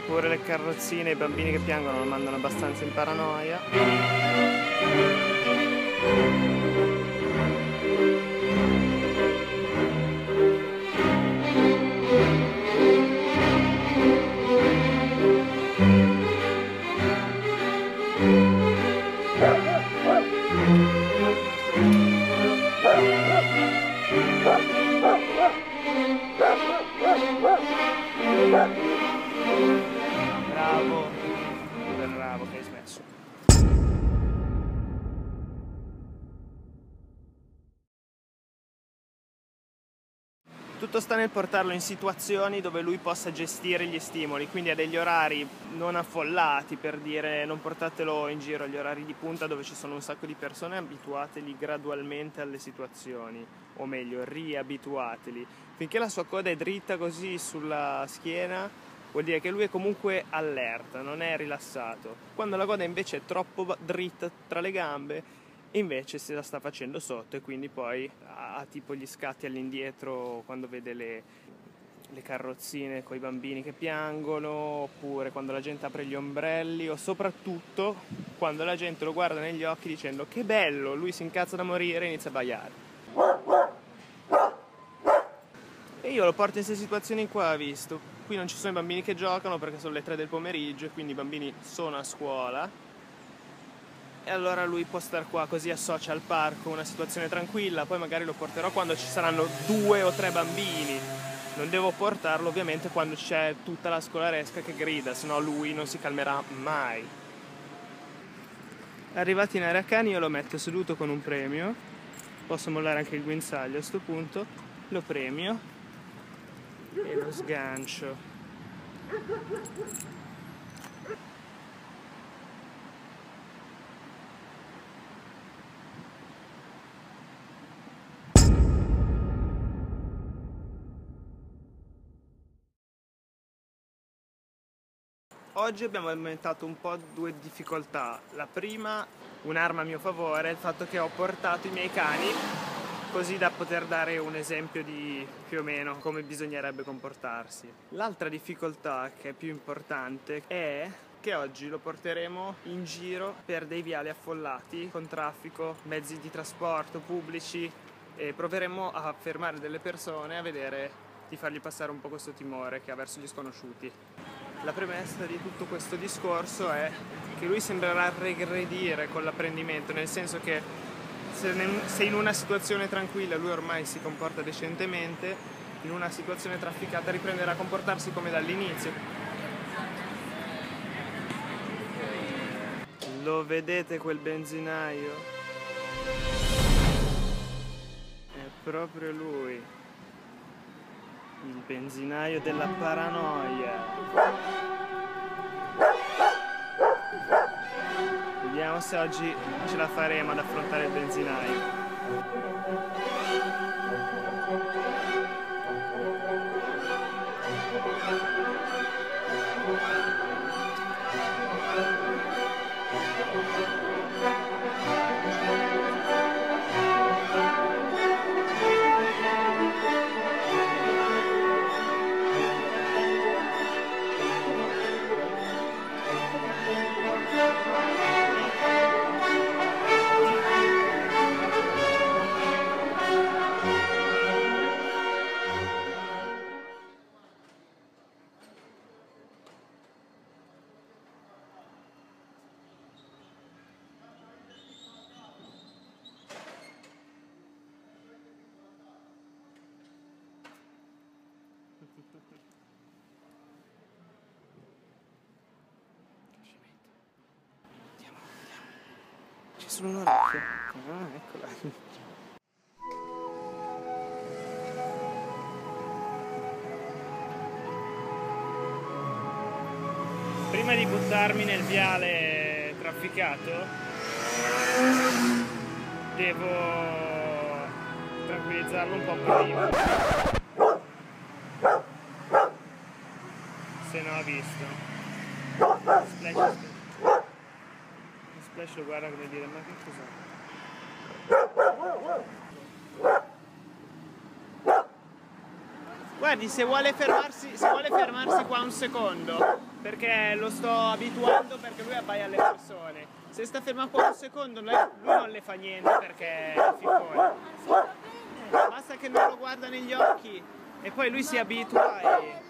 Pure le carrozzine e i bambini che piangono lo mandano abbastanza in paranoia. Bravo, bravo che hai smesso. Tutto sta nel portarlo in situazioni dove lui possa gestire gli stimoli, quindi a degli orari non affollati, per dire non portatelo in giro agli orari di punta dove ci sono un sacco di persone, abituateli gradualmente alle situazioni, o meglio riabituateli. Finché la sua coda è dritta così sulla schiena vuol dire che lui è comunque allerta, non è rilassato. Quando la coda invece è troppo dritta tra le gambe, invece se la sta facendo sotto, e quindi poi ha tipo gli scatti all'indietro quando vede le carrozzine con i bambini che piangono, oppure quando la gente apre gli ombrelli, o soprattutto quando la gente lo guarda negli occhi dicendo che bello, lui si incazza da morire e inizia a baiare. E io lo porto in queste situazioni qua, visto. Qui non ci sono i bambini che giocano perché sono le 3 del pomeriggio e quindi i bambini sono a scuola. E allora lui può star qua, così associa al parco una situazione tranquilla, poi magari lo porterò quando ci saranno 2 o 3 bambini. Non devo portarlo ovviamente quando c'è tutta la scolaresca che grida, sennò lui non si calmerà mai. Arrivati in area cani io lo metto seduto con un premio, posso mollare anche il guinzaglio a sto punto, lo premio e lo sgancio. Oggi abbiamo aumentato un po' 2 difficoltà. La prima, un'arma a mio favore, è il fatto che ho portato i miei cani così da poter dare un esempio di più o meno come bisognerebbe comportarsi. L'altra difficoltà, che è più importante, è che oggi lo porteremo in giro per dei viali affollati con traffico, mezzi di trasporto pubblici, e proveremo a fermare delle persone a vedere di fargli passare un po' questo timore che ha verso gli sconosciuti. La premessa di tutto questo discorso è che lui sembrerà regredire con l'apprendimento, nel senso che se in una situazione tranquilla lui ormai si comporta decentemente, in una situazione trafficata riprenderà a comportarsi come dall'inizio. Lo vedete quel benzinaio? È proprio lui. Il benzinaio della paranoia. Vediamo se oggi ce la faremo ad affrontare il benzinaio. C'è solo un orecchio. Ah, eccola. Prima di buttarmi nel viale trafficato, devo tranquillizzarlo un po' prima. Se no ha visto. Splash lo guarda come dire, ma che cos'è? Guardi, se vuole fermarsi qua un secondo, perché lo sto abituando, perché lui abbaia alle persone. Se sta fermo qua un secondo, lui non le fa niente perché è ficcone. Basta che non lo guarda negli occhi e poi lui si abitua e...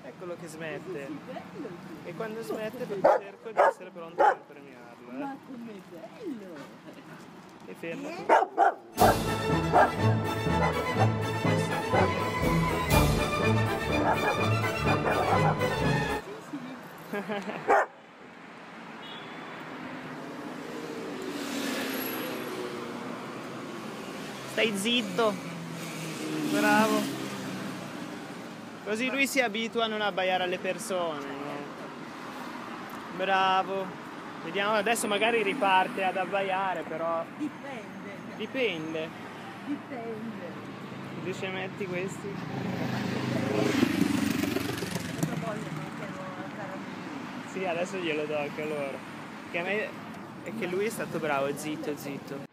Eccolo che smette. E quando smette cerco di essere pronto per premiarlo. Ma com'è bello! E fermati. Stai zitto. Bravo. Così lui si abitua a non abbaiare alle persone. Bravo. Vediamo, adesso magari riparte ad abbaiare, però... Dipende. Dipende. Dipende. Tu ci metti questi? Cosa vogliono che lo caramellino? Sì, adesso glielo do anche a loro. Che a me è che lui è stato bravo, zitto, zitto.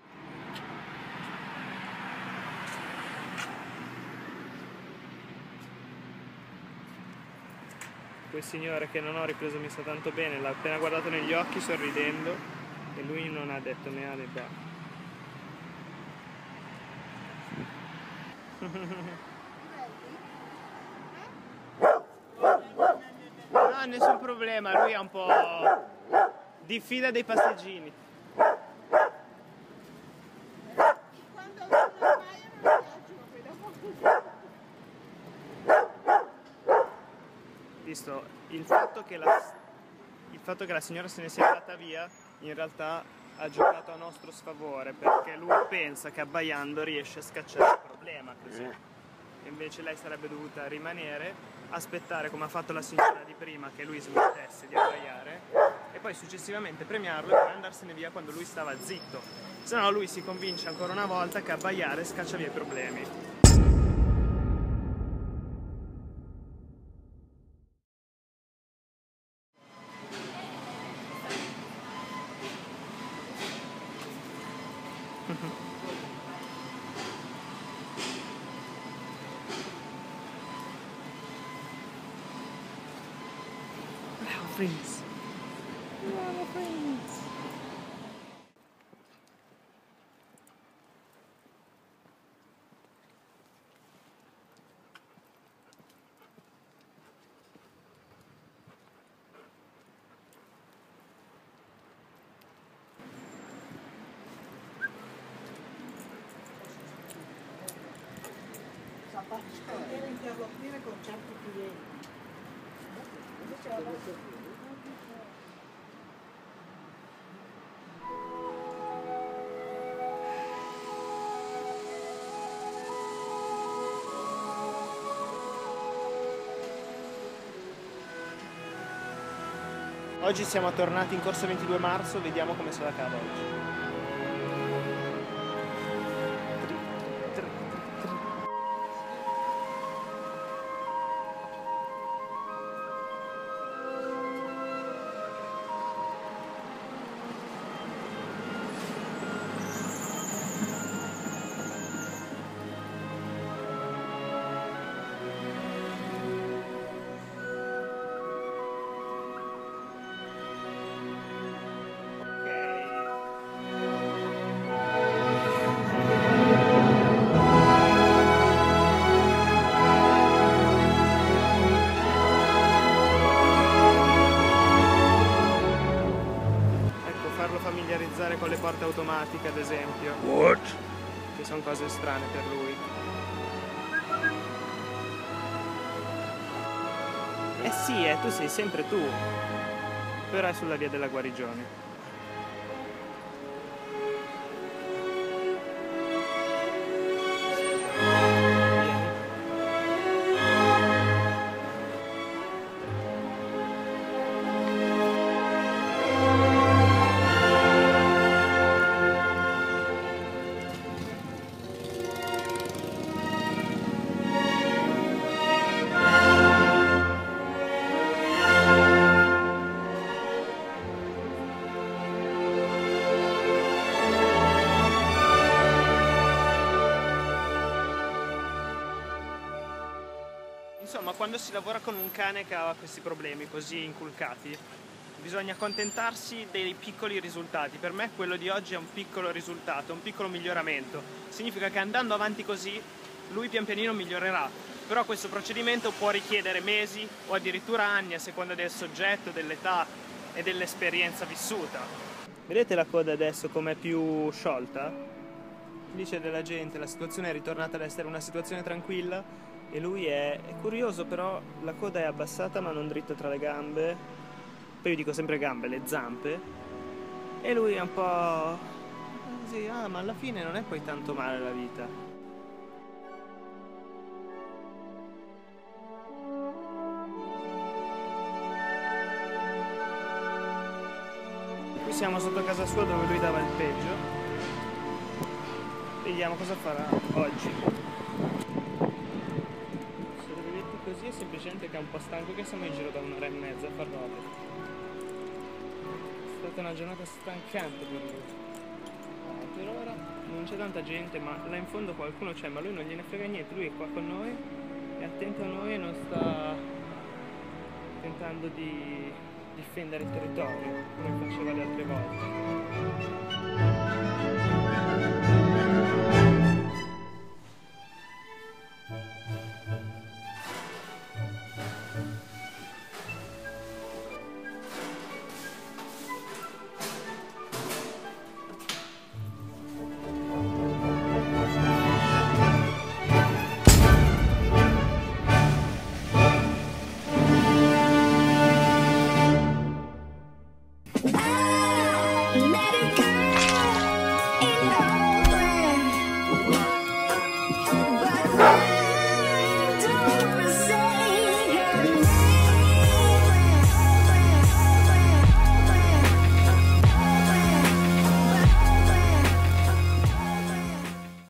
Quel signore che non ho ripreso mi sta tanto bene, l'ha appena guardato negli occhi sorridendo e lui non ha detto né A né B. No, nessun problema, lui è un po' diffida dei passeggini. Quando non abbaiano Visto il fatto che la signora se ne sia andata via, in realtà ha giocato a nostro sfavore, perché lui pensa che abbaiando riesce a scacciare il problema così. E invece lei sarebbe dovuta rimanere, aspettare come ha fatto la signora di prima che lui smettesse di abbaiare e poi successivamente premiarlo e poi andarsene via quando lui stava zitto. Se no lui si convince ancora una volta che abbaiare scaccia via i problemi. Bravo Prince. Bravo Prince. per interloquire con certi clienti. Oggi siamo tornati in corsa 22 marzo, vediamo come se la cava oggi. Familiarizzare con le porte automatiche, ad esempio. What? Che sono cose strane per lui. Eh sì, tu sei sempre tu, però è sulla via della guarigione. Insomma, quando si lavora con un cane che ha questi problemi così inculcati, bisogna accontentarsi dei piccoli risultati. Per me quello di oggi è un piccolo risultato, un piccolo miglioramento. Significa che andando avanti così, lui pian pianino migliorerà. Però questo procedimento può richiedere mesi o addirittura anni, a seconda del soggetto, dell'età e dell'esperienza vissuta. Vedete la coda adesso com'è più sciolta? Dice della gente, la situazione è ritornata ad essere una situazione tranquilla e lui è curioso, però la coda è abbassata ma non dritta tra le gambe. Poi io dico sempre gambe, le zampe. E lui è un po' così, ma alla fine non è poi tanto male la vita. Qui siamo sotto casa sua dove lui dava il peggio. Vediamo cosa farà oggi. Se lo vedete così è semplicemente che è un po' stanco, che siamo in giro da un'ora e mezza a far robe. È stata una giornata stancante per lui. Per ora non c'è tanta gente, ma là in fondo qualcuno c'è, ma lui non gliene frega niente, lui è qua con noi, è attento a noi e non sta tentando di difendere il territorio come faceva le altre volte.